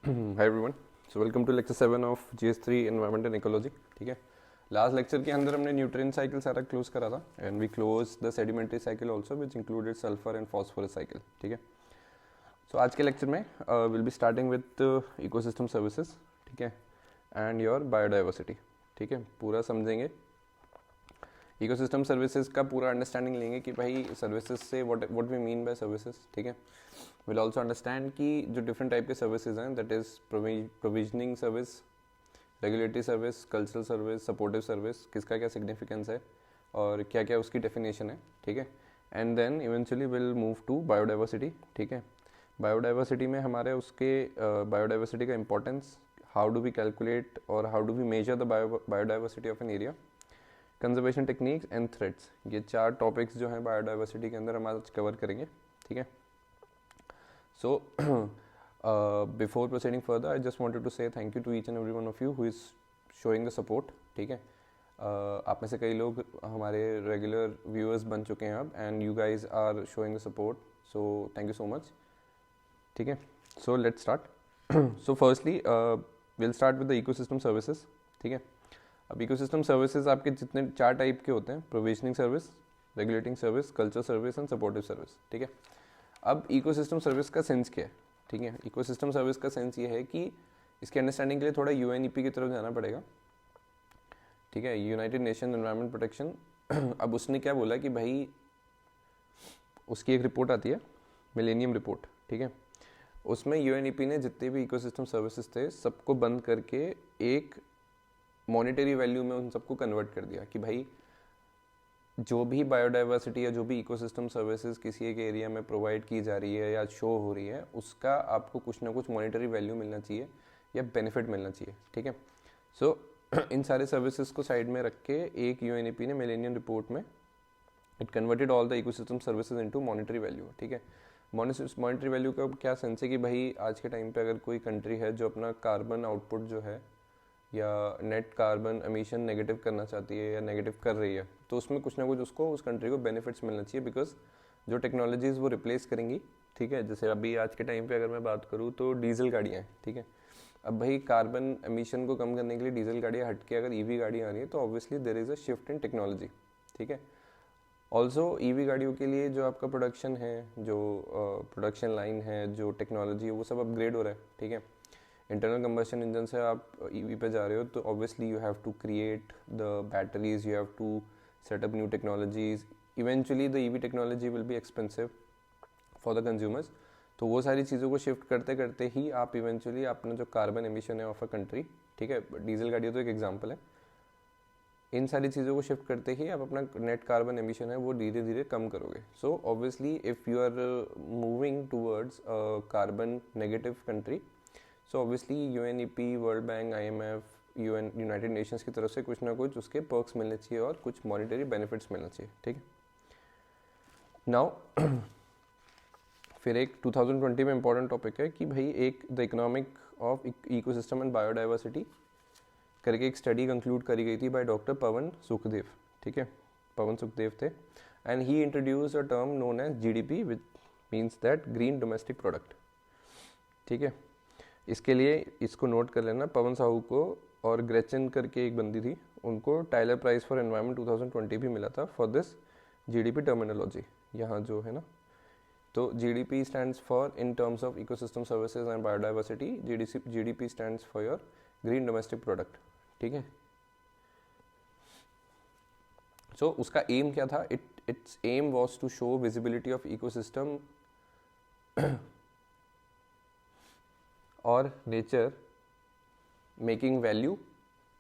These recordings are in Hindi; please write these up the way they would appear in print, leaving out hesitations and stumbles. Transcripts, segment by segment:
Hi everyone, so welcome to lecture 7 of GS3 environment and ecology. ठीक है, लास्ट लेक्चर के अंदर हमने न्यूट्रिएंट साइकिल सारा क्लोज करा था and we close the sedimentary cycle also which included sulphur and phosphorus cycle. ठीक है, सो आज के लेक्चर में will be starting with ecosystem services. ठीक है, एंड योर बायोडाइवर्सिटी। ठीक है, पूरा समझेंगे इकोसिस्टम सर्विसेज का पूरा अंडरस्टैंडिंग लेंगे कि भाई सर्विसेज से what we mean by services. ठीक है, विल ऑल्सो अंडरस्टैंड कि जो डिफरेंट टाइप के सर्विसेज हैं, that is provisioning service, regulatory service, cultural service, supportive service, किसका क्या सिग्निफिकेंस है और क्या क्या उसकी डेफिनेशन है। ठीक है, and then eventually will move to biodiversity. ठीक है, बायोडाइवर्सिटी में हमारे उसके बायोडाइवर्सिटी का importance, how do we calculate और how do we measure the biodiversity of an area, conservation techniques and threats. ये चार टॉपिक्स जो हैं बायोडाइवर्सिटी के अंदर हम आज कवर करेंगे। ठीक है, so before proceeding further I just wanted to say thank you to each and every one of you who is showing the support. ठीक है, आप में से कई लोग हमारे रेगुलर व्यूअर्स बन चुके हैं अब, and you guys are showing the support, so thank you so much. ठीक है, so let's start. So firstly will start with the ecosystem services. ठीक है, अब इकोसिस्टम सर्विसेज आपके जितने चार टाइप के होते हैं, provisioning service, regulating service, culture service and supportive service. ठीक है, अब इकोसिस्टम सर्विस का सेंस क्या है? ठीक है, इकोसिस्टम सर्विस का सेंस ये है कि इसके अंडरस्टैंडिंग के लिए थोड़ा UNEP की तरफ जाना पड़ेगा। ठीक है, यूनाइटेड नेशन एनवायरनमेंट प्रोटेक्शन। अब उसने क्या बोला कि भाई उसकी एक रिपोर्ट आती है, मिलेनियम रिपोर्ट। ठीक है, उसमें UNEP ने जितने भी इकोसिस्टम सर्विसेज थे सबको बंद करके एक मॉनेटरी वैल्यू में उन सबको कन्वर्ट कर दिया कि भाई जो भी बायोडाइवर्सिटी या जो भी इकोसिस्टम सर्विसेज किसी एक एरिया में प्रोवाइड की जा रही है या शो हो रही है, उसका आपको कुछ ना कुछ मॉनेटरी वैल्यू मिलना चाहिए या बेनिफिट मिलना चाहिए। ठीक है, सो इन सारे सर्विसेज को साइड में रख के एक UNEP ने मिलेनियम रिपोर्ट में it converted all the ecosystem services into monetary value. ठीक है, मॉनेटरी वैल्यू का क्या सेंस है कि भाई आज के टाइम पे अगर कोई कंट्री है जो अपना कार्बन आउटपुट जो है या नेट कार्बन एमिशन नेगेटिव करना चाहती है या नेगेटिव कर रही है, तो उसमें कुछ ना कुछ उसको उस कंट्री को बेनिफिट्स मिलना चाहिए, बिकॉज जो टेक्नोलॉजीज़ वो रिप्लेस करेंगी। ठीक है, जैसे अभी आज के टाइम पे अगर मैं बात करूँ तो डीजल गाड़ियाँ हैं। ठीक है, अब भाई कार्बन एमिशन को कम करने के लिए डीजल गाड़ियाँ हट के अगर EV गाड़ी आ रही है तो obviously there is a shift in technology. ठीक है, ऑल्सो EV गाड़ियों के लिए जो आपका प्रोडक्शन है, जो प्रोडक्शन लाइन है, जो टेक्नोलॉजी है, वो सब अपग्रेड हो रहा है। ठीक है, इंटरनल कंबशन इंजन से आप EV पे जा रहे हो तो obviously you have to create the batteries, you have to set up new technologies, eventually the EV technology will be expensive for the consumers. तो वो सारी चीज़ों को शिफ्ट करते करते ही आप इवेंचुअली अपना जो कार्बन एमिशन है ऑफ अ कंट्री, ठीक है, डीजल गाड़ी तो एक एग्जाम्पल है, इन सारी चीज़ों को शिफ्ट करते ही आप अपना नेट कार्बन एमिशन है वो धीरे धीरे कम करोगे। So obviously if you are moving towards carbon negative country, so obviously UNEP, World Bank, IMF, United Nations की तरफ से कुछ ना कुछ उसके पर्क्स मिलने चाहिए और कुछ मॉनेटरी बेनिफिट्स मिलना चाहिए। ठीक है, नाउ फिर एक 2020 में इंपॉर्टेंट टॉपिक है कि भाई एक the economic of ecosystem and biodiversity करके एक स्टडी कंक्लूड करी गई थी बाय डॉक्टर पवन सुखदेव। ठीक है, पवन सुखदेव थे, and he introduce a term known as GDP which means that green domestic product. ठीक है, इसके लिए इसको नोट कर लेना, पवन साहू को और ग्रेचन करके एक बंदी थी, उनको टाइलर प्राइज फॉर एनवायरनमेंट 2020 भी मिला था फॉर दिस GDP टर्मिनोलॉजी। यहाँ जो है ना, तो GDP stands for in terms of ecosystem services and biodiversity, GDP stands for your green domestic product. ठीक है, सो उसका एम क्या था? It's aim was to show visibility of ecosystem और nature making value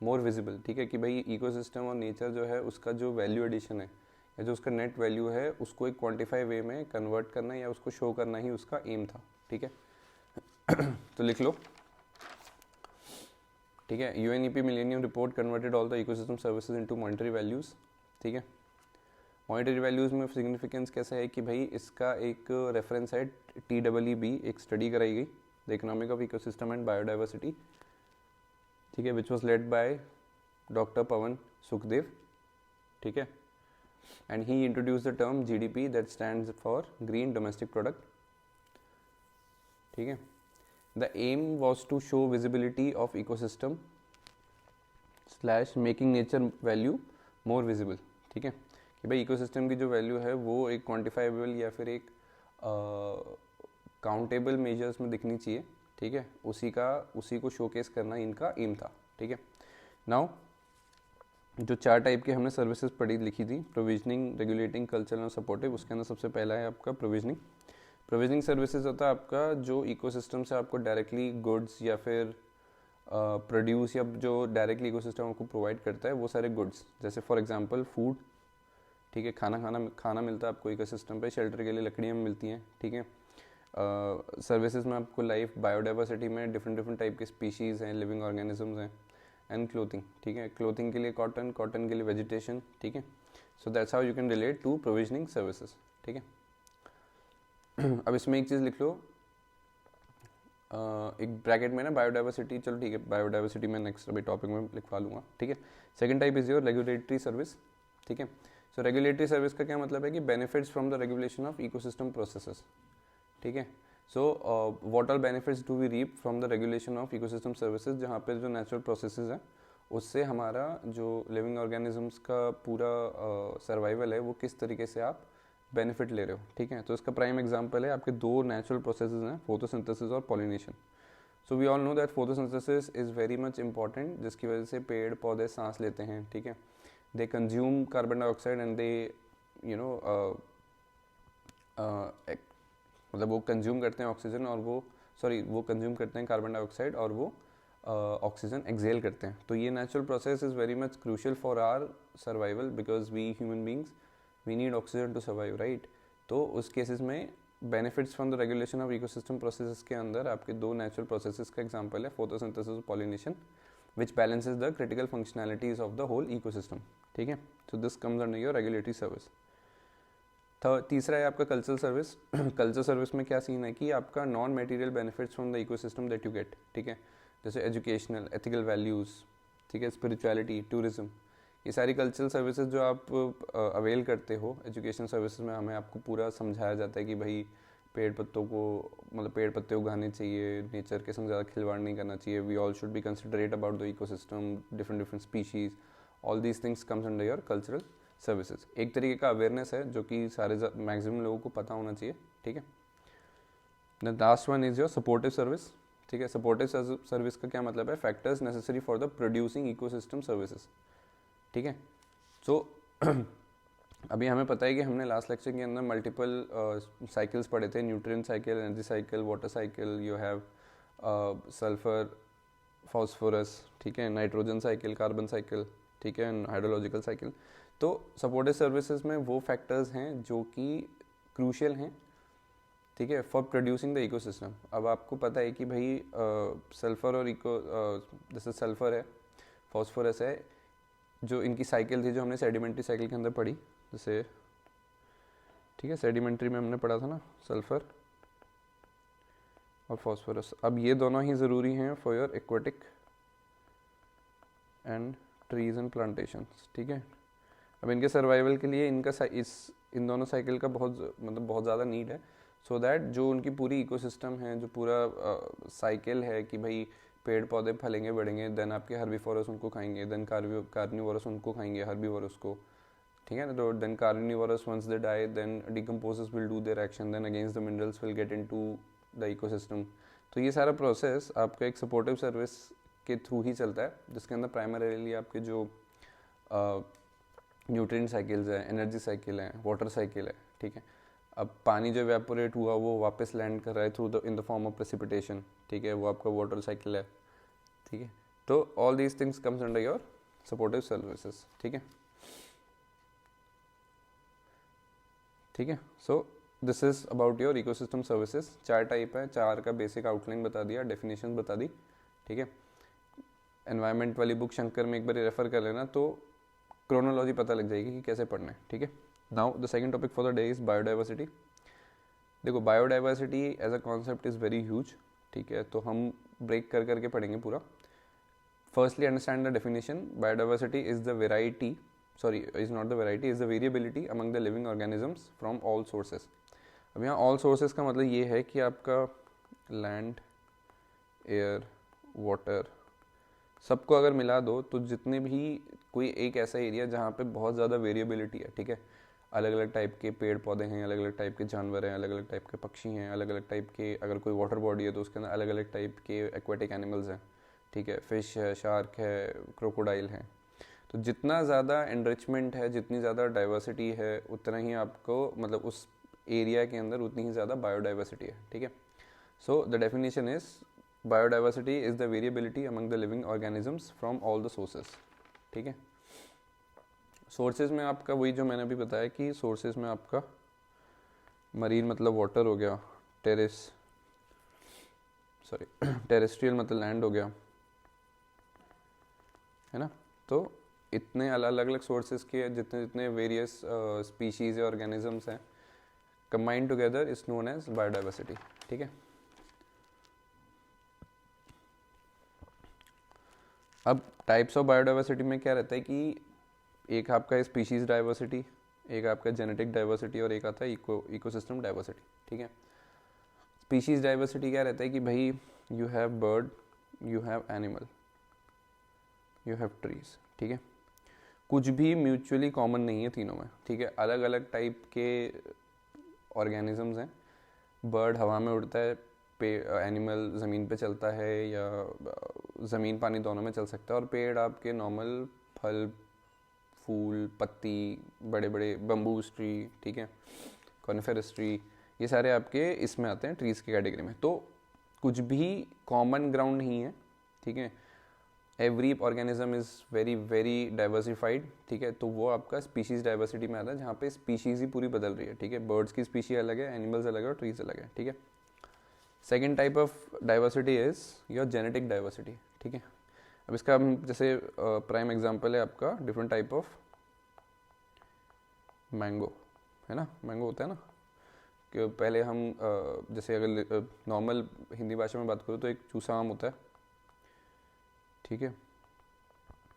more visible. ठीक है, कि भाई इकोसिस्टम और नेचर जो है उसका जो वैल्यू एडिशन है या जो उसका नेट वैल्यू है उसको एक क्वांटिफाई वे में कन्वर्ट करना या उसको शो करना ही उसका एम था। ठीक है, तो लिख लो। ठीक है, UNEP millennium report converted all the ecosystem services into monetary values. ठीक है, मॉनेटरी वैल्यूज़ में सिग्निफिकेंस कैसा है कि भाई इसका एक रेफरेंस है TEEB, एक स्टडी कराई गई, the economic of ecosystem and biodiversity. ठीक है, which was led by doctor Pawan Sukhdev. ठीक है, and he introduce the term GDP that stands for green domestic product. ठीक है, the aim was to show visibility of ecosystem slash making nature value more visible, ठीक है, कि भाई इकोसिस्टम की जो वैल्यू है वो एक क्वांटिफाइबल या फिर एक काउंटेबल मेजर्स में दिखनी चाहिए, ठीक है, उसी को शोकेस करना इनका एम था, ठीक है। नाउ जो 4 टाइप के हमने सर्विसेज पढ़ी लिखी थी, प्रोविजनिंग, रेगुलेटिंग, कल्चरल और सपोर्टिव, उसके अंदर सबसे पहला है आपका प्रोविजनिंग सर्विसेज होता है आपका जो इकोसिस्टम से आपको डायरेक्टली गुड्स या फिर प्रोड्यूस या जो डायरेक्टली इकोसिस्टम आपको प्रोवाइड करता है वो सारे गुड्स, जैसे फॉर एग्जांपल फूड, ठीक है, खाना मिलता है आपको इकोसिस्टम पे, शेल्टर के लिए लकड़ियाँ मिलती हैं, ठीक है। सर्विसेज में आपको लाइफ, बायोडाइवर्सिटी में डिफरेंट टाइप के स्पीशीज़ हैं, लिविंग ऑर्गेनिजम्स हैं, एंड क्लोथिंग, ठीक है, क्लोथिंग के लिए कॉटन के लिए वेजिटेशन, ठीक है। So that's how you can relate to provisioning services, ठीक है। अब इसमें एक चीज़ लिख लो, एक ब्रैकेट में ना बायोडाइवर्सिटी, चलो ठीक है, बायोडाइवर्सिटी में नेक्स्ट अभी टॉपिक में लिखवा लूँगा, ठीक है। Second type is your regulatory service, ठीक है। सो रेगुलेटरी सर्विस का क्या मतलब है कि benefits from the regulation of ecosystem processes, ठीक है। So what are benefits do we reap from the regulation of ecosystem services, जहाँ पे जो नेचुरल प्रोसेसेस हैं उससे हमारा जो लिविंग ऑर्गेनिजम्स का पूरा सर्वाइवल है वो किस तरीके से आप बेनिफिट ले रहे हो, ठीक है। तो इसका प्राइम एग्जांपल है आपके 2 नेचुरल प्रोसेसेस हैं, फोटोसिंथेसिस और pollination. So we all know that photosynthesis is very much important, जिसकी वजह से पेड़ पौधे सांस लेते हैं, ठीक है। They consume carbon dioxide and they you know मतलब वो कंज्यूम करते हैं ऑक्सीजन और वो कंज्यूम करते हैं कार्बन डाइऑक्साइड और वो ऑक्सीजन एक्सेल करते हैं। तो ये natural process is very much crucial for our survival because we human beings we need oxygen to survive, right. तो उस केसेस में benefits from the regulation of ecosystem processes के अंदर आपके 2 नेचुरल प्रोसेसेस का एग्जांपल है फोटोसिंथेसिस और pollination, which balances the critical functionalities of the whole ecosystem, ठीक है। So this comes under your regulatory service. तीसरा है आपका कल्चरल सर्विस। कल्चरल सर्विस में क्या सीन है कि आपका non material benefits from the ecosystem that you get, ठीक है, जैसे एजुकेशनल, एथिकल वैल्यूज़, ठीक है, स्पिरिचुअलिटी, टूरिज्म, ये सारी कल्चरल सर्विसेज जो आप अवेल करते हो। एजुकेशन सर्विसेज में हमें आपको पूरा समझाया जाता है कि भाई पेड़ पत्ते उगाने चाहिए, नेचर के संग ज़्यादा खिलवाड़ नहीं करना चाहिए, we all should be considerate about the ecosystem, different species, all these things comes under your cultural services. एक तरीके का अवेयरनेस है जो कि सारे मैक्सिमम लोगों को पता होना चाहिए, ठीक है। The last one is your supportive service, ठीक है। सपोर्टिव सर्विस का क्या मतलब है, factors necessary for the producing ecosystem services, ठीक है। सो अभी हमें पता है कि हमने लास्ट लेक्चर के अंदर मल्टीपल साइकिल्स पढ़े थे, nutrient cycle, energy cycle, water cycle, you have sulphur, phosphorus, ठीक है, नाइट्रोजन साइकिल, कार्बन साइकिल, ठीक है, हाइड्रोलॉजिकल साइकिल। तो सपोर्टिव सर्विसेज में वो फैक्टर्स हैं जो कि क्रूशियल हैं, ठीक है, फॉर प्रोड्यूसिंग द इकोसिस्टम। अब आपको पता है कि भाई सल्फर और जैसे सल्फर है, फॉस्फोरस है, जो इनकी साइकिल थी जो हमने सेडिमेंट्री साइकिल के अंदर पढ़ी, जैसे ठीक है, सेडिमेंट्री में हमने पढ़ा था ना सल्फर और फॉस्फोरस। अब ये दोनों ही ज़रूरी हैं for your aquatic and trees and plantations, ठीक है। अब इनके सर्वाइवल के लिए इन दोनों साइकिल का बहुत ज़्यादा नीड है, सो दैट जो उनकी पूरी इकोसिस्टम है, जो पूरा साइकिल है कि भाई पेड़ पौधे फलेंगे बढ़ेंगे, देन आपके हर्बीवोरस उनको खाएंगे, देन कार्निवोरस उनको खाएंगे, हर्बीवोरस को, ठीक है ना। तो then carnivores once they die then decomposers will do their action, then against the minerals will get into the ecosystem. तो ये सारा प्रोसेस आपका एक सपोर्टिव सर्विस के थ्रू ही चलता है, जिसके अंदर प्राइमरीली आपके जो न्यूट्रिएंट साइकिल्स है, एनर्जी साइकिल है, वाटर साइकिल है, ठीक है। अब पानी जो इवेपोरेट हुआ वो वापस लैंड कर रहा है through in the form of precipitation, ठीक है, वो आपका वाटर साइकिल है, ठीक है। तो all these things comes under your supportive services, ठीक है, ठीक है। So this is about your ecosystem services. 4 type है, 4 का बेसिक आउटलाइन बता दिया, डेफिनेशन बता दी, ठीक है। एनवायरनमेंट वाली बुक शंकर में एक बार रेफर कर लेना तो क्रोनोलॉजी पता लग जाएगी कि कैसे पढ़ना है, ठीक है। Now the second topic for the day is biodiversity. देखो biodiversity as a concept is very huge, ठीक है, तो हम ब्रेक कर करके पढ़ेंगे पूरा। Firstly understand the definition. Biodiversity is the variety, is not the variety, is the variability among the living organisms from all sources. अब यहाँ ऑल सोर्सेज का मतलब ये है कि आपका लैंड, एयर, वाटर, सबको अगर मिला दो तो जितने भी कोई एक ऐसा एरिया जहाँ पे बहुत ज़्यादा वेरिएबिलिटी है, ठीक है, अलग अलग टाइप के पेड़ पौधे हैं, अलग अलग टाइप के जानवर हैं, अलग अलग टाइप के पक्षी हैं, अलग अलग टाइप के, अगर कोई वाटर बॉडी है तो उसके अंदर अलग अलग टाइप के एक्वेटिक एनिमल्स हैं, ठीक है, फिश है, शार्क है, क्रोकोडाइल है। तो जितना ज़्यादा एनरिचमेंट है, जितनी ज़्यादा डाइवर्सिटी है, उतना ही आपको मतलब उस एरिया के अंदर उतनी ही ज़्यादा बायोडाइवर्सिटी है, ठीक है। So the definition is biodiversity is the variability among the living organisms from all the sources, ठीक है। सोर्सेज में आपका वही जो मैंने अभी बताया कि सोर्सेज में आपका मरीन मतलब वाटर हो गया, टेरेस्ट्रियल मतलब लैंड हो गया, है ना। तो इतने अलग अलग सोर्सेज के जितने जितने वेरियस स्पीशीज या ऑर्गेनिजम्स हैं, combined together is known as biodiversity, ठीक है। अब टाइप्स ऑफ बायोडाइवर्सिटी में क्या रहता है कि एक आपका स्पीशीज डाइवर्सिटी, एक आपका जेनेटिक डाइवर्सिटी और एक आता है इकोसिस्टम डाइवर्सिटी, ठीक है। स्पीशीज डाइवर्सिटी क्या रहता है कि भाई you have bird, you have animal, you have trees, ठीक है। कुछ भी म्यूचुअली कॉमन नहीं है तीनों में, ठीक है। अलग अलग टाइप के ऑर्गेनिजम्स हैं। बर्ड हवा में उड़ता है, एनिमल ज़मीन पे चलता है या ज़मीन पानी दोनों में चल सकता है, और पेड़ आपके नॉर्मल फल फूल पत्ती, बड़े बड़े बम्बूस ट्री, ठीक है, कॉनिफेरस ट्री, ये सारे आपके इसमें आते हैं ट्रीज़ की कैटेगरी में। तो कुछ भी कॉमन ग्राउंड नहीं है, ठीक है। Every organism is very very diversified, ठीक है। तो वो आपका स्पीशीज़ डाइवर्सिटी में आता है, जहाँ पे स्पीशीज़ ही पूरी बदल रही है, ठीक है। बर्ड्स की स्पीशी अलग है, एनिमल्स अलग है और ट्रीज अलग है, ठीक है। Second type of diversity is your genetic diversity, ठीक है। अब इसका हम जैसे प्राइम एग्जांपल है आपका डिफरेंट टाइप ऑफ मैंगो, है ना। मैंगो होता है ना कि पहले हम जैसे अगर नॉर्मल हिंदी भाषा में बात करूँ तो एक चूसा आम होता है, ठीक है।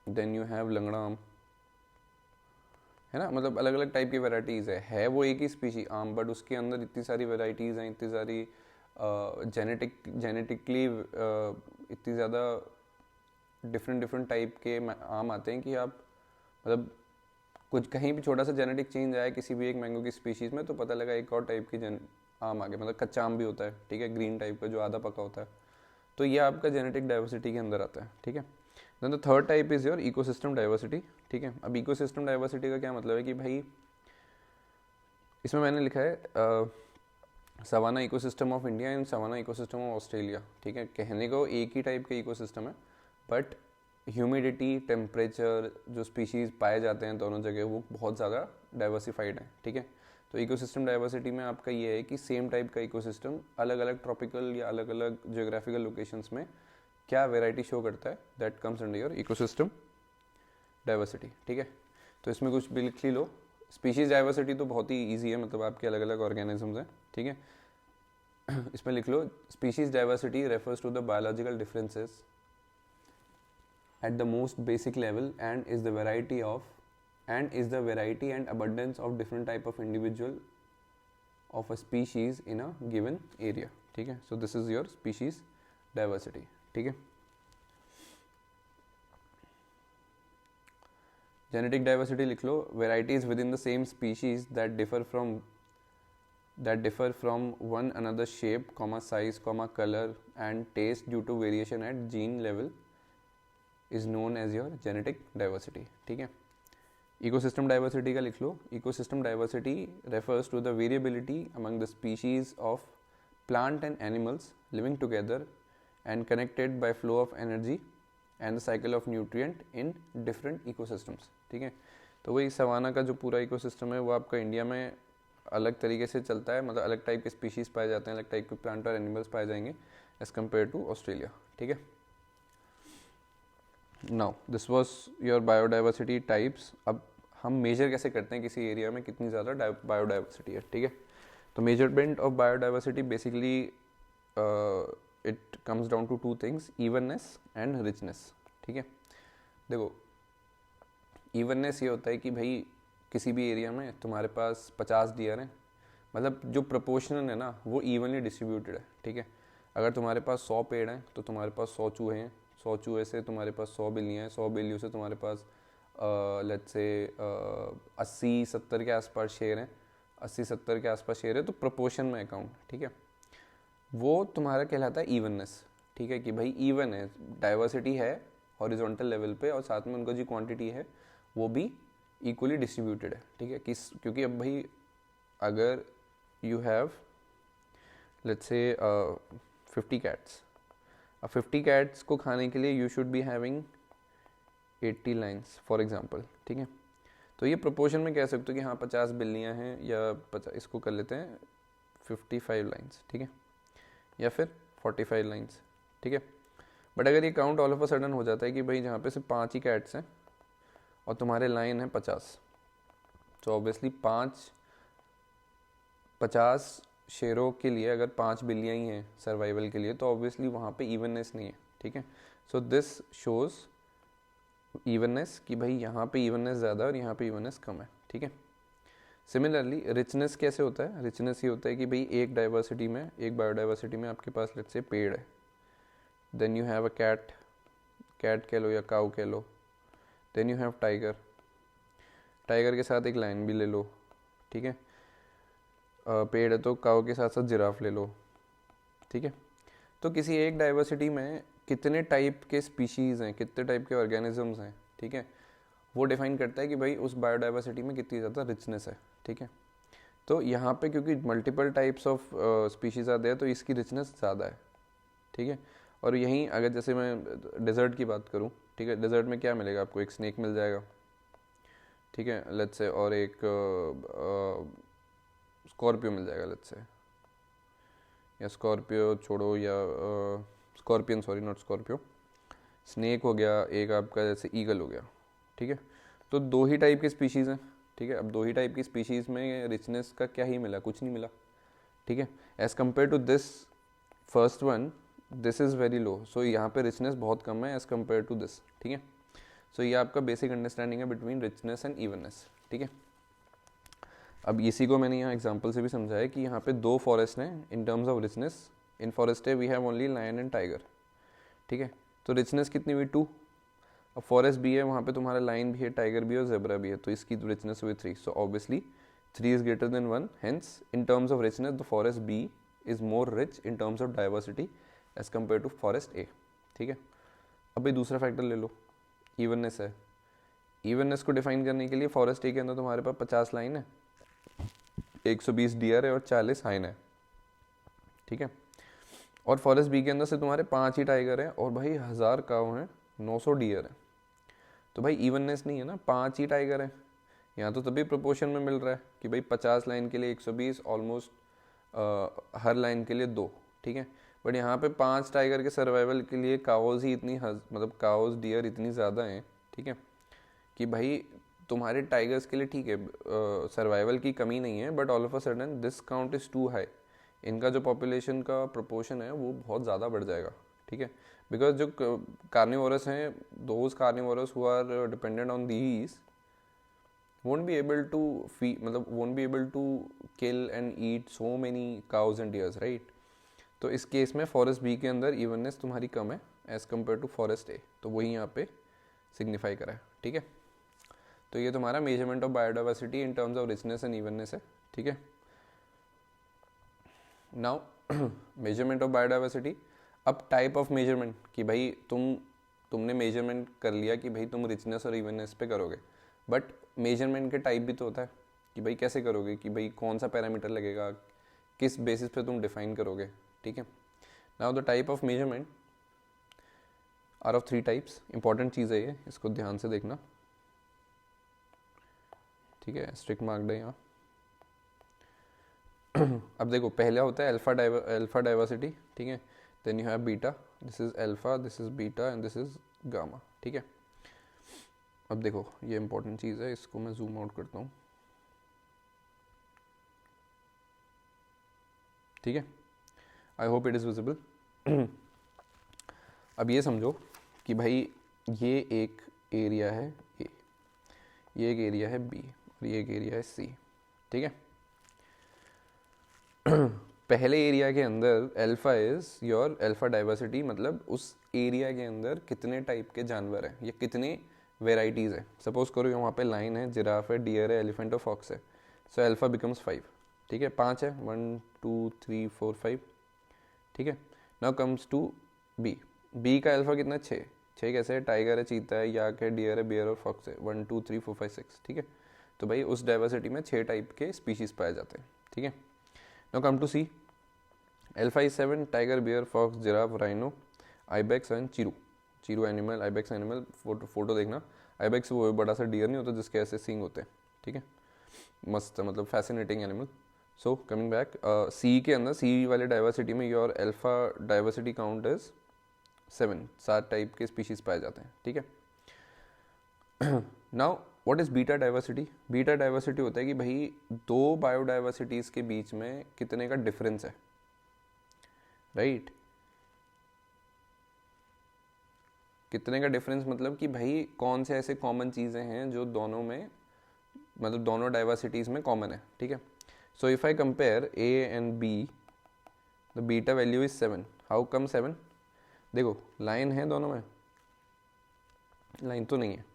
देन यू हैव लंगड़ा आम, है ना। मतलब अलग अलग टाइप की वेराइटीज़ है वो एक ही स्पीशी आम, बट उसके अंदर इतनी सारी वेराइटीज़ हैं, इतनी सारी जेनेटिकली इतनी ज़्यादा डिफरेंट टाइप के आम आते हैं कि आप मतलब कुछ कहीं भी छोटा सा जेनेटिक चेंज आया किसी भी एक मैंगो की स्पीशीज़ में तो पता लगा एक और टाइप की आम आ गया। मतलब कच्चा आम भी होता है, ठीक है, ग्रीन टाइप का जो आधा पका होता है। तो ये आपका जेनेटिक डाइवर्सिटी के अंदर आता है, ठीक है। Then the third type is your ecosystem diversity, ठीक है। अब इकोसिस्टम डाइवर्सिटी का क्या मतलब है कि भाई इसमें मैंने लिखा है savanna ecosystem of India and savanna ecosystem of Australia, ठीक है। कहने को एक ही टाइप का इकोसिस्टम है, बट ह्यूमिडिटी, टेम्परेचर, जो स्पीशीज़ पाए जाते हैं दोनों जगह वो बहुत ज़्यादा डाइवर्सिफाइड है, ठीक है। तो इकोसिस्टम डाइवर्सिटी में आपका ये है कि सेम टाइप का इकोसिस्टम अलग अलग ट्रॉपिकल या अलग अलग जियोग्राफिकल लोकेशंस में क्या वेराइटी शो करता है, that comes under your ecosystem diversity, ठीक है। तो इसमें कुछ भी लिख लो। स्पीशीज़ डाइवर्सिटी तो बहुत ही ईजी है, मतलब आपके अलग अलग ऑर्गेनिजम्स हैं, ठीक है। इसमें लिख लो species diversity refers to the biological differences at the most basic level and is the variety and abundance of different type of individual of a species in a given area, ठीक है। so this is your species diversity, ठीक है। genetic diversity लिख लो varieties within the same species that differ from one another shape, size, color and taste due to variation at gene level is known as your genetic diversity, ठीक है। इकोसिस्टम डाइवर्सिटी का लिख लो ecosystem diversity refers to the variability among the species of plant and animals living together and connected by flow of energy and the cycle of nutrient in different ecosystems, ठीक है। तो वही सवाना का जो पूरा इकोसिस्टम है वो आपका इंडिया में अलग तरीके से चलता है, मतलब अलग टाइप के स्पीशीज़ पाए जाते हैं, अलग टाइप के प्लांट और एनिमल्स पाए जाएंगे एज कम्पेयर टू ऑस्ट्रेलिया, ठीक है। Now this was your biodiversity types. अब हम मेजर कैसे करते हैं किसी एरिया में कितनी ज़्यादा बायोडाइवर्सिटी है, ठीक है। तो measurement of biodiversity basically it comes down to two things, evenness and richness, ठीक है। देखो इवननेस ये होता है कि भाई किसी भी एरिया में तुम्हारे पास 50 डियर हैं, मतलब जो प्रोपोर्शनल है ना वो इवनली डिस्ट्रीब्यूटेड है, ठीक है। अगर तुम्हारे पास 100 पेड़ हैं तो तुम्हारे पास 100 चूहे हैं, 100 चूहे से तुम्हारे पास 100 बिल्लियाँ हैं, 100 बिल्लियों से तुम्हारे पास लेट्स से 80-70 के आसपास शेर हैं, 80-70 के आसपास शेर है, तो प्रोपोर्शन में अकाउंट, ठीक है, वो तुम्हारा कहलाता है इवननेस, ठीक है, कि भाई इवन है, डाइवर्सिटी है हॉरिजॉन्टल लेवल पे और साथ में उनका जो क्वांटिटी है वो भी इक्वली डिस्ट्रीब्यूटेड है, ठीक है, क्योंकि अब भाई अगर you have let's say 50 cats, अब 50 कैट्स को खाने के लिए you should be having 80 lines for example, ठीक है, तो ये प्रोपोर्शन में कह सकते हो कि हाँ 50 बिल्लियाँ हैं या 50, इसको कर लेते हैं 55 लाइन्स, ठीक है, या फिर 45 लाइन्स, ठीक है। बट अगर ये count all of a sudden हो जाता है कि भाई जहाँ पे सिर्फ 5 ही कैट्स हैं और तुम्हारे लाइन है 50, तो ऑब्वियसली 50 शेरों के लिए अगर 5 बिल्लियाँ ही हैं सर्वाइवल के लिए, तो ऑब्वियसली वहाँ पे इवननेस नहीं है, ठीक है। सो दिस शोज इवननेस कि भाई यहाँ पे इवननेस ज़्यादा और यहाँ पे इवननेस कम है, ठीक है। सिमिलरली रिचनेस कैसे होता है, रिचनेस ये होता है कि भाई एक डाइवर्सिटी में, एक बायोडाइवर्सिटी में आपके पास लेट्स से पेड़ है, then you have a cat, cat कह लो या काऊ कह लो, then you have tiger, tiger के साथ एक लायन भी ले लो, ठीक है, पेड़ है तो काऊ के साथ साथ जिराफ ले लो, ठीक है। तो किसी एक डाइवर्सिटी में कितने टाइप के स्पीशीज़ हैं, कितने टाइप के ऑर्गेनिजम्स हैं, ठीक है, वो डिफाइन करता है कि भाई उस बायोडाइवर्सिटी में कितनी ज़्यादा रिचनेस है, ठीक है। तो यहाँ पे क्योंकि मल्टीपल टाइप्स ऑफ स्पीशीज़ आते हैं तो इसकी रिचनेस ज़्यादा है, ठीक है। और यहीं अगर जैसे मैं डेजर्ट की बात करूँ, ठीक है, डेजर्ट में क्या मिलेगा आपको, एक स्नेक मिल जाएगा, ठीक है, लेट्स से, और एक स्कॉर्पियो मिल जाएगा लेट्स से, या स्कॉर्पियो छोड़ो, या scorpion, sorry not Scorpio, snake हो गया, एक आपका जैसे ईगल हो गया, ठीक है। तो 2 ही टाइप के स्पीशीज़ हैं, ठीक है। अब 2 ही टाइप की स्पीशीज़ में रिचनेस का क्या ही मिला, कुछ नहीं मिला, ठीक है। As compare to this first one, this is very low, so यहाँ पे रिचनेस बहुत कम है एज़ कम्पेयर टू दिस, ठीक है। सो ये आपका बेसिक अंडरस्टैंडिंग है बिटवीन रिचनेस एंड इवननेस, ठीक है। अब इसी को मैंने यहाँ एग्जांपल से भी समझाया कि यहाँ पे 2 फॉरेस्ट हैं in terms of richness, in forest है we have only lion and tiger, ठीक है। तो रिचनेस कितनी हुई 2, अब फॉरेस्ट भी है, वहाँ पे तुम्हारा लाइन भी है, टाइगर भी है और जेब्रा भी है, तो इसकी रिचनेस हुई 3, so obviously 3 is greater than 1, hence in terms of richness the forest B is more rich in terms of diversity as compare to forest A, ठीक है। अब ये दूसरा फैक्टर ले लो, इवननेस है, इवननेस को डिफाइन करने के लिए फॉरेस्ट ए के अंदर तुम्हारे पास 50 लाइन है, 120 डियर है और 40 हाइन है, ठीक है। और फॉरेस्ट बी के अंदर से तुम्हारे 5 ही टाइगर हैं और भाई 1000 काऊ हैं, 900 डियर है, तो भाई इवननेस नहीं है ना, 5 ही टाइगर हैं। यहाँ तो तभी प्रोपोर्शन में मिल रहा है कि भाई 50 लाइन के लिए 120, ऑलमोस्ट हर लाइन के लिए 2, ठीक है। बट यहाँ पे 5 टाइगर के सर्वाइवल के लिए काउज ही इतनी मतलब काउज डियर इतनी ज़्यादा हैं, ठीक है, कि भाई तुम्हारे टाइगर्स के लिए ठीक है सर्वाइवल की कमी नहीं है, but all of a sudden this count is too high, इनका जो पॉपुलेशन का प्रोपोर्शन है वो बहुत ज़्यादा बढ़ जाएगा, ठीक है। बिकॉज जो कार्निवोरस हैं, those carnivorous who are dependent on these won't be able to feed, मतलब won't be able to kill and eat so many cows and deers, right? तो इस केस में फॉरेस्ट बी के अंदर इवननेस तुम्हारी कम है एज कम्पेयर टू फॉरेस्ट ए, तो वही यहाँ पे सिग्निफाई करा है, ठीक है। तो ये तुम्हारा measurement of biodiversity in terms of richness and evenness है, ठीक है। नाउ मेजरमेंट ऑफ बायोडाइवर्सिटी, अब टाइप ऑफ मेजरमेंट कि भाई तुमने मेजरमेंट कर लिया कि भाई तुम रिचनेस और इवननेस पे करोगे, बट मेजरमेंट के टाइप भी तो होता है कि भाई कैसे करोगे, कि भाई कौन सा पैरामीटर लगेगा, किस बेसिस पे तुम डिफाइन करोगे, ठीक है। Now the type of measurement are of 3 types, important चीज़ है ये, इसको ध्यान से देखना, ठीक है, स्ट्रिक्ट मार्क्ड है यहाँ। अब देखो पहला होता है अल्फा डाइवर्सिटी, ठीक है, then you have beta, this is alpha, this is beta and this is gamma, ठीक है। अब देखो ये इंपॉर्टेंट चीज़ है, इसको मैं जूम आउट करता हूँ, ठीक है, I hope it is visible. अब ये समझो कि भाई ये एक एरिया है ए, ये एक एरिया है बी और ये एक एरिया है सी, ठीक है। पहले एरिया के अंदर alpha is your alpha diversity, मतलब उस एरिया के अंदर कितने टाइप के जानवर हैं या कितने वेराइटीज़ है। सपोज करो वहाँ पे लाइन है, जिराफ है, डियर है, एलिफेंट और फॉक्स है, सो अल्फा बिकम्स 5, ठीक है, 5 है, 1 2 3 4 5, ठीक है। Now comes to B, B का अल्फा कितना, 6, 6 कैसे है, टाइगर है, चीता है, याक है, डियर है, बियर और फॉक्स है, 1 2 3 4 5 6, ठीक है। तो भाई उस डाइवर्सिटी में 6 टाइप के स्पीशीज़ पाए जाते हैं, ठीक है। Now come to C, alpha is 7, tiger, bear, fox, giraffe, rhino, ibex and chiru. Chiru animal, ibex animal, photo देखना। आइबेक्स वो बड़ा सा डियर नहीं होता जिसके ऐसे सींग होते हैं, ठीक है, मस्त मतलब fascinating animal. So coming back, see के अंदर, सी वाले डाइवर्सिटी में your alpha diversity count is 7, 7 type के स्पीशीज पाए जाते हैं, ठीक है। Now what is beta diversity? Beta diversity होता है कि भाई दो बायोडाइवर्सिटीज के बीच में कितने का डिफरेंस है, राइट कितने का डिफरेंस, मतलब कि भाई कौन से ऐसे कॉमन चीज़ें हैं जो दोनों में, मतलब दोनों डाइवर्सिटीज़ में कॉमन है, ठीक है। So if I compare A and B, the beta value is 7। How come 7? देखो लाइन है दोनों में, लाइन तो नहीं है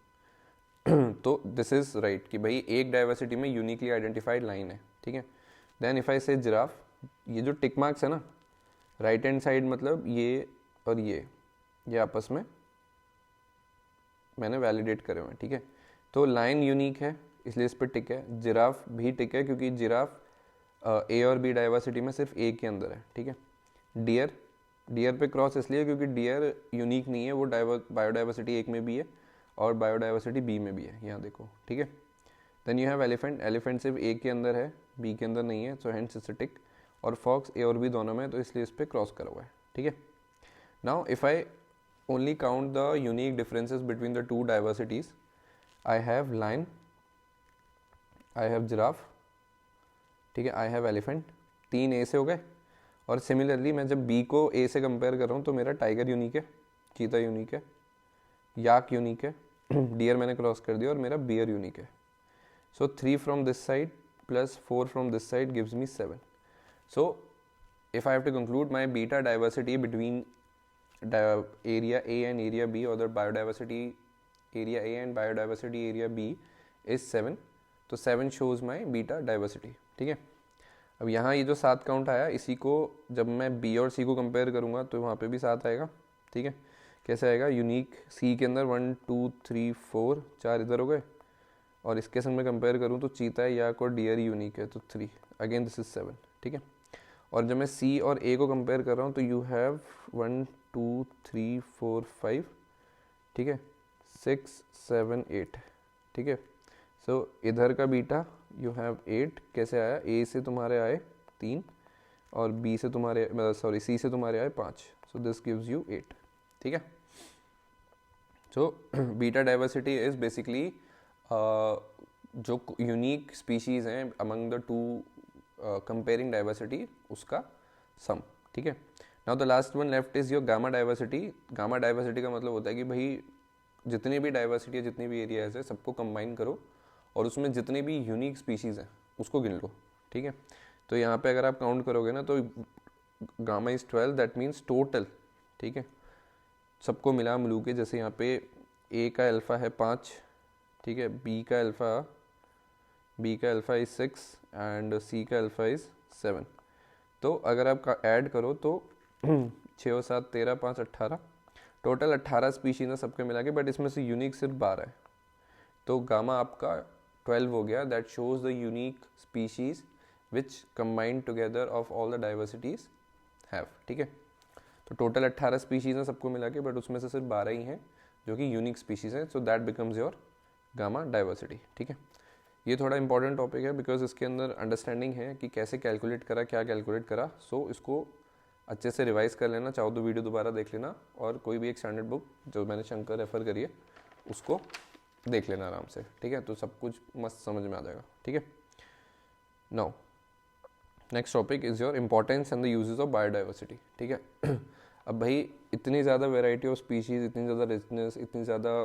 तो दिस इज राइट कि भाई एक डाइवर्सिटी में यूनिकली आइडेंटिफाइड लाइन है, ठीक है। देन इफ आई से जिराफ, ये जो टिक मार्क्स है ना राइट हैंड साइड, मतलब ये और ये आपस में मैंने वैलिडेट करे हुए हैं, ठीक है। तो लाइन यूनिक है इसलिए इस पर टिक है, जिराफ भी टिक है क्योंकि जिराफ ए और बी डाइवर्सिटी में सिर्फ ए के अंदर है, ठीक है। डियर, डियर पे क्रॉस इसलिए क्योंकि डियर यूनिक नहीं है, वो बायोडाइवर्सिटी एक में भी है और बायोडाइवर्सिटी बी में भी है, यहाँ देखो, ठीक है। Then you have elephant, elephant सिर्फ ए के अंदर है, बी के अंदर नहीं है, सो हेंस इट्स अ टिक। और फॉक्स ए और बी दोनों में, तो इसलिए इस पर क्रॉस करा हुआ है, ठीक है। Now if I only count the unique differences between the two diversities, I have lion, I have giraffe, ठीक है, I have elephant, 3 A से हो गए। और सिमिलरली मैं जब B को A से कंपेयर कर रहा हूँ तो मेरा टाइगर यूनिक है, चीता यूनिक है, याक यूनिक है, डियर मैंने क्रॉस कर दिया और मेरा बियर यूनिक है। So 3 from this side plus 4 from this side gives me 7। So if I have to conclude my beta diversity between area A and area B, or the biodiversity area A and biodiversity area B is 7, तो 7 shows my beta diversity, ठीक है। अब यहाँ ये जो 7 काउंट आया, इसी को जब मैं B और C को कंपेयर करूँगा तो वहाँ पे भी 7 आएगा, ठीक है। कैसे आएगा? यूनिक C के अंदर 1 2 3 4 4 इधर हो गए, और इसके संग में कंपेयर करूँ तो चीता है, याक और डियर यूनिक है, तो 3, अगेन दिस इज 7, ठीक है। और जब मैं C और A को कंपेयर कर रहा हूँ तो यू हैव 1 2 3 4 5, ठीक है, 6 7 8, ठीक है। सो इधर का बीटा यू हैव 8, कैसे आया? A से तुम्हारे आए 3 और B से तुम्हारे सॉरी C से तुम्हारे आए 5, सो दिस गिव्स यू 8, ठीक है। So beta diversity is basically जो यूनिक स्पीशीज़ हैं among the two comparing diversity, उसका सम, ठीक है। Now the last one left is your gamma diversity. Gamma diversity का मतलब होता है कि भाई जितनी भी डाइवर्सिटी है, जितनी भी एरियाज है, सबको कंबाइन करो और उसमें जितने भी यूनिक स्पीशीज़ हैं उसको गिन लो, ठीक है। तो यहाँ पे अगर आप काउंट करोगे ना तो gamma is 12, that means total, ठीक है, सबको मिला मिलू के, जैसे यहाँ पे ए का अल्फ़ा है 5, ठीक है, बी का अल्फ़ा इज 6 एंड सी का अल्फ़ा इज 7। तो अगर आप ऐड करो तो 6 और 7 13, 5 18, टोटल 18 स्पीशीज है सबके मिला के, बट इसमें से यूनिक सिर्फ 12 है, तो गामा आपका 12 हो गया। That shows the unique species which combined together of all the diversities have, ठीक है। तो टोटल 18 स्पीशीज हैं सबको मिला के, बट उसमें से सिर्फ 12 ही हैं जो कि यूनिक स्पीशीज हैं, so that becomes your gamma diversity, ठीक है। ये थोड़ा इंपॉर्टेंट टॉपिक है बिकॉज इसके अंदर अंडरस्टैंडिंग है कि कैसे कैलकुलेट करा, क्या कैलकुलेट करा, सो इसको अच्छे से रिवाइज कर लेना, चाहो तो वीडियो दोबारा देख लेना, और कोई भी एक स्टैंडर्ड बुक जो मैंने शंकर रेफर करी है उसको देख लेना आराम से, ठीक है, तो सब कुछ मस्त समझ में आ जाएगा, ठीक है। Now next topic is your importance and the uses of biodiversity, ठीक है। अब भाई इतनी ज़्यादा वेराइटी ऑफ स्पीशीज़, इतनी ज़्यादा रिचनेस, इतनी ज़्यादा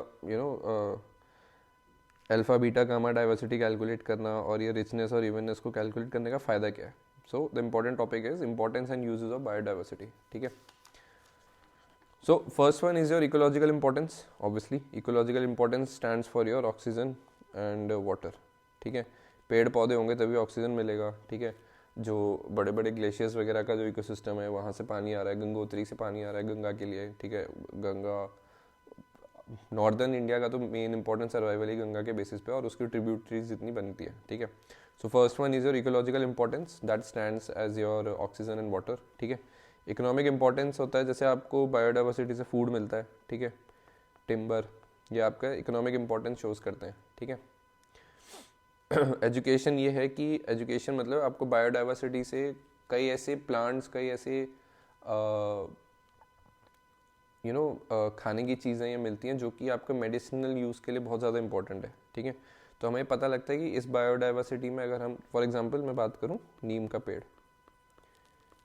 alpha beta gamma diversity calculate करना और ये रिचनेस और इवननेस को कैलकुलेट करने का फ़ायदा क्या है? So the important topic is importance and uses of biodiversity, ठीक है. So first one is your ecological importance. Obviously ecological importance stands for your oxygen and water, ठीक है. पेड़ पौधे होंगे तभी ऑक्सीजन मिलेगा, ठीक है. जो बड़े बड़े ग्लेशियर्स वगैरह का जो इकोसिस्टम है वहाँ से पानी आ रहा है, गंगोत्री से पानी आ रहा है गंगा के लिए, ठीक है. गंगा नॉर्दर्न इंडिया का तो मेन इंपॉर्टेंट सर्वाइवल ही गंगा के बेसिस पे और उसकी ट्रिब्यूटरीज जितनी बनती है, ठीक है. So first one is your ecological importance that stands as your oxygen and water, ठीक है. इकोनॉमिक इंपॉर्टेंस होता है जैसे आपको बायोडाइवर्सिटी से फूड मिलता है, ठीक है, टिम्बर, ये आपका इकोनॉमिक इंपॉर्टेंस शोज करते हैं, ठीक है. एजुकेशन ये है कि एजुकेशन मतलब आपको बायोडाइवर्सिटी से कई ऐसे प्लांट्स, कई ऐसे खाने की चीज़ें ये मिलती हैं जो कि आपके मेडिसिनल यूज़ के लिए बहुत ज़्यादा इंपॉर्टेंट है, ठीक है. तो हमें पता लगता है कि इस बायोडाइवर्सिटी में अगर हम फॉर एग्जांपल मैं बात करूं नीम का पेड़,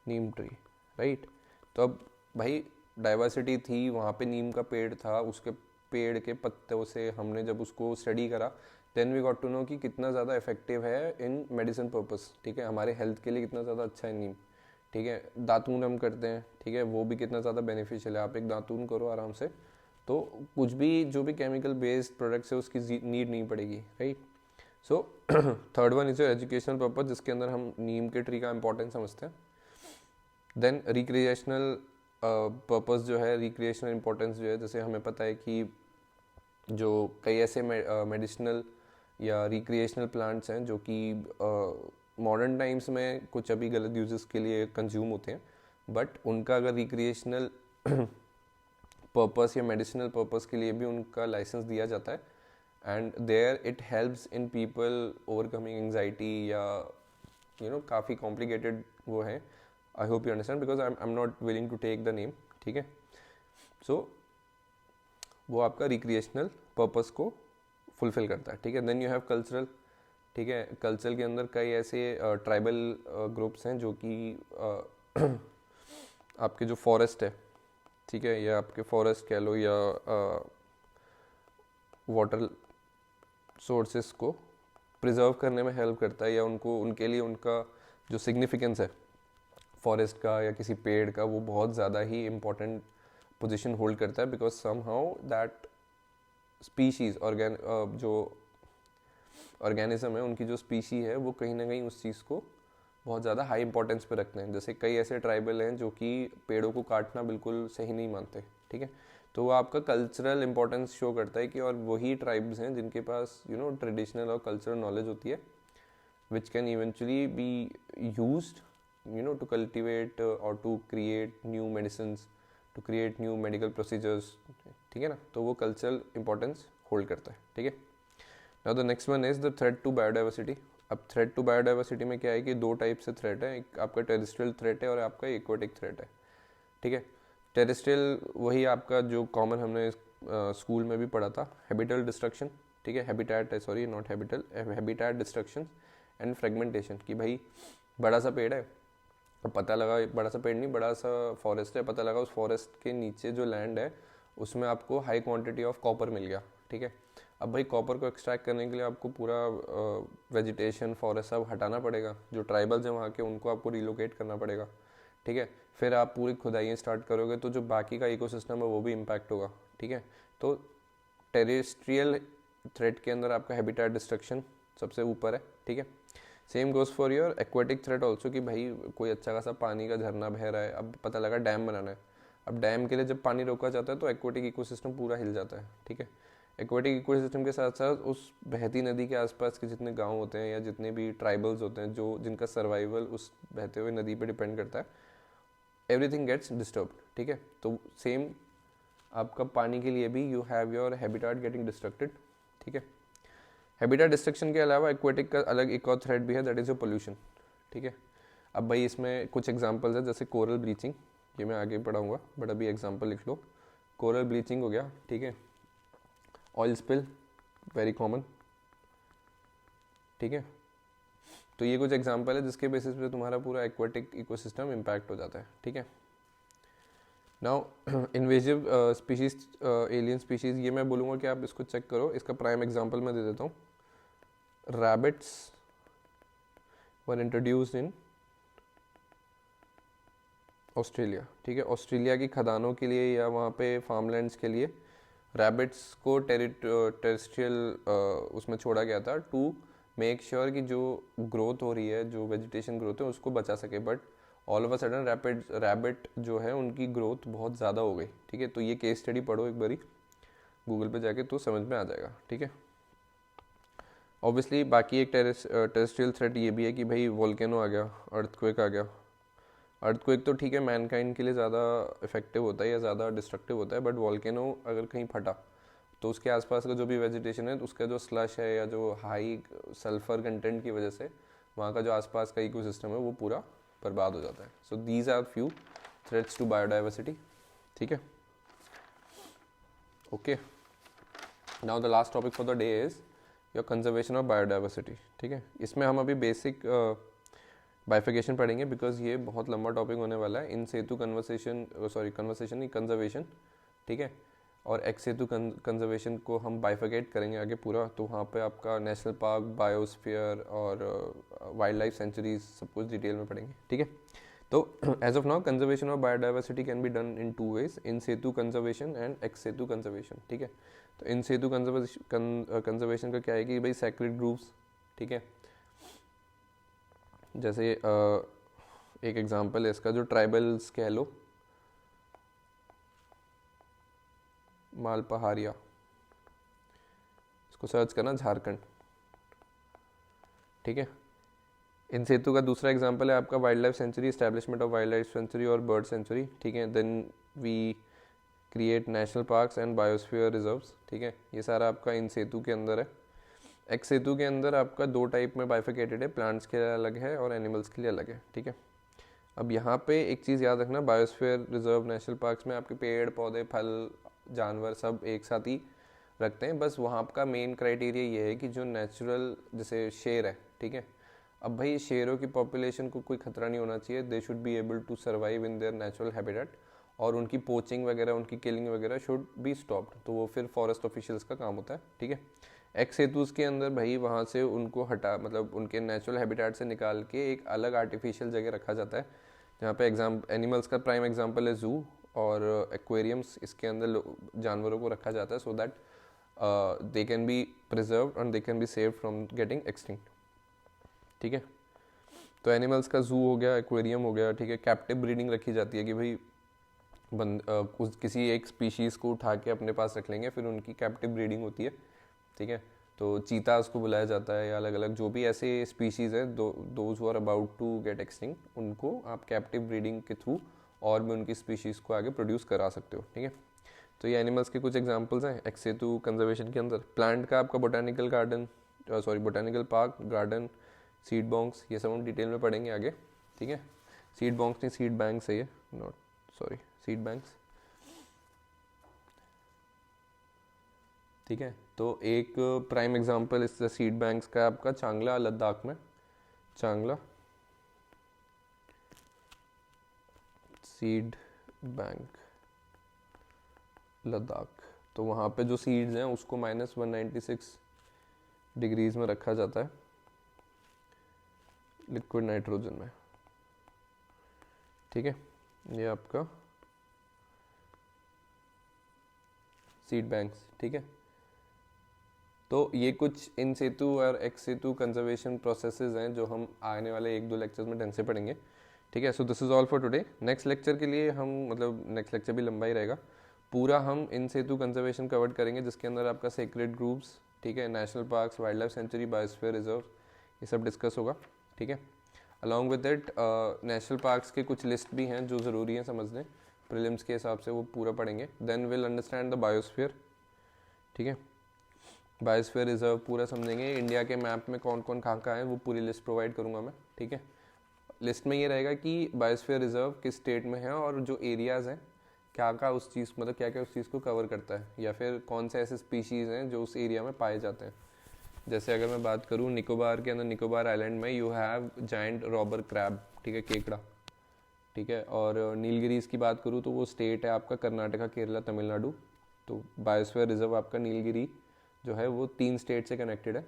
नीम ट्री, राइट. तो अब भाई डाइवर्सिटी थी, वहाँ पे नीम का पेड़ था, उसके पेड़ के पत्तों से हमने जब उसको स्टडी करा then we got to know कि कितना ज़्यादा इफेक्टिव है इन मेडिसिन पर्पस, ठीक है. हमारे हेल्थ के लिए कितना ज़्यादा अच्छा है नीम, ठीक है. दातून हम करते हैं, ठीक है, वो भी कितना ज़्यादा बेनिफिशियल है. आप एक दातून करो आराम से तो कुछ भी जो भी केमिकल बेस्ड प्रोडक्ट्स है उसकी नीड नहीं पड़ेगी, right. So third one is your educational purpose जिसके अंदर हम नीम के ट्री का इंपॉर्टेंस समझते हैं. देन रिक्रिएशनल पर्पस जो है, रिक्रिएशनल इंपॉर्टेंस जो है, जैसे हमें पता है कि जो कई ऐसे मेडिसिनल या रिक्रिएशनल प्लांट्स हैं जो कि मॉडर्न टाइम्स में कुछ अभी गलत यूजेस के लिए कंज्यूम होते हैं, बट उनका अगर रिक्रिएशनल पर्पस या मेडिसिनल पर्पस के लिए भी उनका लाइसेंस दिया जाता है and there it helps in people overcoming anxiety या काफ़ी कॉम्प्लिकेटेड वो है. I hope you understand because I am not willing to take the name, ठीक है. सो वो आपका रिक्रिएशनल पर्पस को फुलफिल करता है, ठीक है. देन यू हैव कल्चरल, ठीक है. कल्चर के अंदर कई ऐसे ट्राइबल ग्रुप्स हैं जो कि आपके जो फॉरेस्ट है, ठीक है, या आपके फॉरेस्ट कह लो या वाटर सोर्सेस को प्रिजर्व करने में हेल्प करता है, या उनको उनके लिए उनका जो सिग्निफिकेंस है फॉरेस्ट का या किसी पेड़ का वो बहुत ज़्यादा ही इम्पोर्टेंट पोजीशन होल्ड करता है because somehow that species जो ऑर्गेनिज्म है उनकी जो स्पीशी है वो कहीं ना कहीं उस चीज़ को बहुत ज़्यादा हाई इंपॉर्टेंस पे रखते हैं. जैसे कई ऐसे ट्राइबल हैं जो कि पेड़ों को काटना बिल्कुल सही नहीं मानते, ठीक है. तो वो आपका कल्चरल इंपॉर्टेंस शो करता है कि और वही ट्राइब्स हैं जिनके पास ट्रेडिशनल और कल्चरल नॉलेज होती है which can eventually be used to cultivate or to create new medicines, to create new medical procedures, ठीक है ना. तो वो कल्चरल इंपॉर्टेंस होल्ड करता है, ठीक है. Now the next one is the threat to biodiversity. अब थ्रेट टू बायोडाइवर्सिटी में क्या है कि दो टाइप से थ्रेट है, एक आपका टेरेस्ट्रियल थ्रेट है और आपका एक्वाटिक थ्रेट है, ठीक है. टेरेस्ट्रियल वही आपका जो कॉमन हमने स्कूल में भी पढ़ा था, हैबिटल डिस्ट्रक्शन, ठीक है, हैबिटेट है, sorry not habital, habitat destruction and fragmentation. कि भाई बड़ा सा पेड़ है, अब पता लगा बड़ा सा पेड़ नहीं, बड़ा सा फॉरेस्ट है, पता लगा उस फॉरेस्ट के नीचे जो लैंड है उसमें आपको हाई क्वांटिटी ऑफ कॉपर मिल गया, ठीक है. अब भाई कॉपर को एक्सट्रैक्ट करने के लिए आपको पूरा वेजिटेशन फॉरेस्ट सब हटाना पड़ेगा, जो ट्राइबल्स हैं वहाँ के उनको आपको रिलोकेट करना पड़ेगा, ठीक है. फिर आप पूरी खुदाइयाँ स्टार्ट करोगे तो जो बाकी का इकोसिस्टम है वो भी इम्पैक्ट होगा, ठीक है. तो टेरेस्ट्रियल थ्रेट के अंदर आपका हैबिटेट डिस्ट्रक्शन सबसे ऊपर है, ठीक है. Same goes for your aquatic threat also कि भाई कोई अच्छा खासा पानी का झरना बह रहा है, अब पता लगा डैम बनाना है. अब डैम के लिए जब पानी रोका जाता है तो एक्वाटिक इकोसिस्टम पूरा हिल जाता है, ठीक है. एक्वाटिक इकोसिस्टम के साथ साथ उस बहती नदी के आसपास के जितने गांव होते हैं या जितने भी ट्राइबल्स होते हैं जो जिनका सर्वाइवल उस बहते हुए नदी पे डिपेंड करता है, एवरीथिंग गेट्स डिस्टर्ब, ठीक है. तो सेम आपका पानी के लिए भी you have your habitat getting distracted, ठीक है. हैबिटेट डिस्ट्रक्शन के अलावा एक्वाटिक का अलग एक और थ्रेट भी है, दैट इज़ योर पोल्यूशन, ठीक है. अब भाई इसमें कुछ एग्जांपल्स है जैसे कोरल ब्लीचिंग, ये मैं आगे पढ़ाऊंगा बट अभी एग्जांपल लिख लो. कोरल ब्लीचिंग हो गया, ठीक है. ऑयल स्पिल वेरी कॉमन, ठीक है. तो ये कुछ एग्जांपल है जिसके बेसिस पे तुम्हारा पूरा एक्वाटिक इकोसिस्टम इम्पैक्ट हो जाता है, ठीक है. Now invasive species, alien species, ये मैं बोलूँगा कि आप इसको चेक करो. इसका प्राइम एग्जांपल मैं दे देता हूँ. Rabbits were introduced in Australia, ठीक है, ऑस्ट्रेलिया की खदानों के लिए या वहाँ पे फार्मलैंड्स के लिए रैबिट्स को टेरेस्ट्रियल उसमें छोड़ा गया था टू मेक श्योर कि जो ग्रोथ हो रही है, जो वेजिटेशन ग्रोथ है उसको बचा सके। But all of a sudden rabbit जो है उनकी ग्रोथ बहुत ज़्यादा हो गई, ठीक है। तो ये केस स्टडी पढ़ो एक बारी गूगल पे जाके तो समझ में आ जाएगा, ठीक है। ऑब्वियसली बाकी एक टेरेस्ट्रियल थ्रेट ये भी है कि भाई वोल्केनो आ गया, अर्थक्वेक आ गया। अर्थक्वेक तो ठीक है मैनकाइंड के लिए ज़्यादा इफेक्टिव होता है या ज़्यादा डिस्ट्रक्टिव होता है, बट वोल्केनो अगर कहीं फटा तो उसके आसपास का जो भी वेजिटेशन है उसका जो स्लश है या जो हाई सल्फर कंटेंट की वजह से वहाँ का जो आसपास का इकोसिस्टम है वो पूरा बर्बाद हो जाता है। So these are few threats to biodiversity, ठीक है। Okay, now the last topic for the day is your conservation of biodiversity, ठीक है। इसमें हम अभी बेसिक बाइफिकेशन पढ़ेंगे बिकॉज ये बहुत लंबा टॉपिक होने वाला है। इन सेतु कन्वर्सेशन नहीं, कंजर्वेशन, ठीक है, और एक्स सेतु कंजर्वेशन को हम बाइफिकेट करेंगे आगे पूरा। तो वहाँ पे आपका नेशनल पार्क, बायोस्फीयर और वाइल्ड लाइफ सेंचुरीज सब कुछ डिटेल में पढ़ेंगे, ठीक है। तो as of now conservation of biodiversity can be done in 2 ways, in situ conservation and ex situ conservation, ठीक है। तो इन सेतु कंजर्वेशन का क्या है कि भाई सैक्रेड ग्रुप्स, ठीक है, जैसे एक एग्जांपल है इसका, जो ट्राइबल्स कह लो, मालपहारिया, इसको सर्च करना झारखंड, ठीक है। इन सेतु का दूसरा एग्जांपल है आपका wildlife sanctuary, establishment of wildlife sanctuary और बर्ड सेंचुरी, ठीक है। Then we create national parks and biosphere reserves, ठीक है। ये सारा आपका इन सेतु के अंदर है। एक्स सेतु के अंदर आपका 2 टाइप में बाइफिकेटेड है, प्लांट्स के लिए अलग है और एनिमल्स के लिए अलग है, ठीक है। अब यहाँ पे एक चीज़ याद रखना, बायोस्फीयर रिजर्व नेशनल पार्क्स में आपके पेड़ पौधे फल जानवर सब एक साथ ही रखते हैं। बस वहाँ का मेन क्राइटेरिया ये है कि जो नेचुरल, जैसे शेर है, ठीक है, अब भाई शेरों की पॉपुलेशन को कोई खतरा नहीं होना चाहिए, they should be able to survive in their natural habitat, और उनकी पोचिंग वगैरह, उनकी किलिंग वगैरह शुड बी स्टॉप्ड। तो वो फिर फॉरेस्ट ऑफिशियल्स का काम होता है, ठीक है। एक्स सेतुस के अंदर भाई वहाँ से उनको हटा, मतलब उनके नेचुरल हैबिटेट से निकाल के एक अलग आर्टिफिशियल जगह रखा जाता है, जहाँ पे एनिमल्स का प्राइम एग्जाम्पल है जू और एक्वेरियम्स। इसके अंदर जानवरों को रखा जाता है so that they can be preserved and they can be saved from getting extinct, ठीक है। तो एनिमल्स का जू हो गया, एक्वेरियम हो गया, ठीक है। कैप्टिव ब्रीडिंग रखी जाती है कि भाई किसी एक स्पीशीज़ को उठा के अपने पास रख लेंगे, फिर उनकी कैप्टिव ब्रीडिंग होती है, ठीक है। तो चीतास को बुलाया जाता है या अलग अलग जो भी ऐसे स्पीशीज़ है those who are about to get extinct, उनको आप कैप्टिव ब्रीडिंग के थ्रू और भी उनकी स्पीशीज़ को आगे प्रोड्यूस करा सकते हो, ठीक है। तो ये एनिमल्स के कुछ एग्जांपल्स हैं एक्स सेतु कंजर्वेशन के अंदर। प्लांट का आपका बोटानिकल पार्क, गार्डन, सीड बॉन्क्स, ये सब हम डिटेल में पढ़ेंगे आगे, ठीक है। सीड बॉन्क्स नहीं, सीड बैंक्स है ये, सीड बैंक्स, ठीक है। तो एक प्राइम एग्जांपल इस सीड बैंक्स का आपका चांगला, लद्दाख में, चांगला सीड बैंक लद्दाख। तो वहाँ पे जो सीड्स हैं उसको -196 डिग्रीज में रखा जाता है लिक्विड नाइट्रोजन में, ठीक है। ये आपका सीड बैंक्स, ठीक है। तो ये कुछ इन सेतु और एक्स सेतु कंजर्वेशन प्रोसेसेस हैं जो हम आने वाले 1-2 लेक्चर्स में ढंग से पढ़ेंगे, ठीक है। So this is all for today. Next lecture के लिए हम, मतलब नेक्स्ट लेक्चर भी लंबा ही रहेगा, पूरा हम इन सेतु कंजर्वेशन कवर करेंगे जिसके अंदर आपका सेक्रेड ग्रुप्स, ठीक है, national parks, wild life sanctuary, biosphere reserve, ये सब डिस्कस होगा, ठीक है। Along with that national parks के कुछ लिस्ट भी हैं जो ज़रूरी हैं समझने प्रीलिम्स के हिसाब से, वो पूरा पढ़ेंगे। Then will understand the biosphere, ठीक है। बायोस्फीयर रिजर्व पूरा समझेंगे, इंडिया के मैप में कौन कौन कहाँ है वो पूरी लिस्ट प्रोवाइड करूँगा मैं, ठीक है। लिस्ट में ये रहेगा कि बायोस्फीयर रिजर्व किस स्टेट में है और जो एरियाज़ हैं क्या क्या उस चीज़, मतलब क्या क्या उस चीज़ को कवर करता है, या फिर कौन से ऐसे स्पीशीज़ हैं जो उस एरिया में पाए जाते हैं। जैसे अगर मैं बात करूँ निकोबार के अंदर, निकोबार आइलैंड में you have giant robber crab, ठीक है, केकड़ा, ठीक है। और नीलगिरीज की बात करूँ तो वो स्टेट है आपका कर्नाटका, केरला, तमिलनाडु। तो बायोस्फीयर रिजर्व आपका नीलगिरी जो है वो 3 स्टेट से कनेक्टेड है,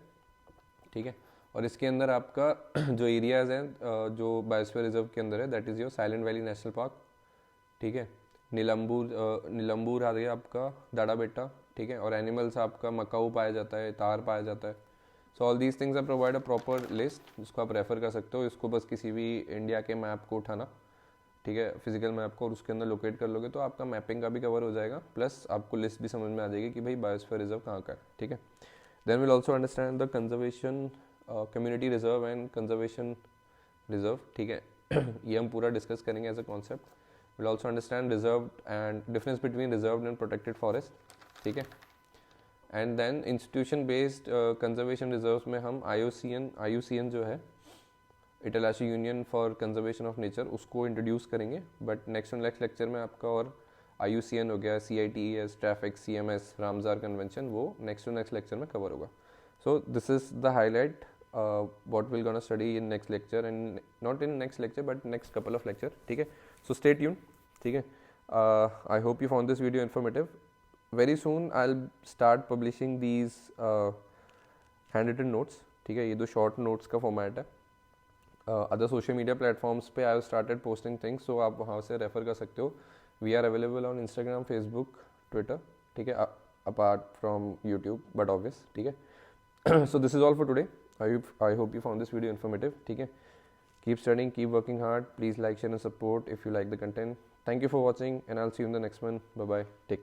ठीक है। और इसके अंदर आपका जो एरियाज़ हैं जो बायोस्फीयर रिजर्व के अंदर है, that is your silent valley national park, ठीक है। नीलम्बूर आ गया आपका दाड़ा बेटा, ठीक है। और एनिमल्स आपका मकाऊ पाया जाता है, तार पाया जाता है। So all these things are provide a proper list जिसको आप रेफर कर सकते हो। इसको बस किसी भी इंडिया के मैप को उठाना, ठीक है, फिजिकल मैप को, और उसके अंदर लोकेट कर लोगे तो आपका मैपिंग का भी कवर हो जाएगा, प्लस आपको लिस्ट भी समझ में आ जाएगी कि भाई बायोस्फीयर रिजर्व कहाँ का है, ठीक है। Then will also understand the conservation community reserve and conservation reserve, ठीक है। ये हम पूरा डिस्कस करेंगे as a concept. Will also understand reserve and difference between reserve and protected forest, ठीक है। And then institution based conservation reserves में हम IUCN जो है, international union for conservation of nature, उसको इंट्रोड्यूस करेंगे। बट नेक्स्ट लेक्चर में आपका और IUCN हो गया, CITES, ट्रैफिक, CMS, रामजार कन्वेंशन, वो नेक्स्ट लेक्चर में कवर होगा। सो this is the highlight what we're gonna study in next lecture, and not in next lecture but next couple of lecture, ठीक है। So stay tuned, ठीक है। I hope you found this video informative. Very soon I'll start publishing these handwritten notes, ठीक है। ये दो short notes का format है। अदर सोशल मीडिया प्लेटफॉर्म्स पे I have started posting things, so आप वहाँ से रेफर कर सकते हो। We are available on Instagram, Facebook, Twitter, ठीक है, apart from YouTube but obvious, ठीक है। So this is all for today. I hope you found this video informative, ठीक है। Keep studying, keep working hard. Please like, share and support if you like the content. Thank you for watching and I'll see you in the next one. Bye bye. Take care.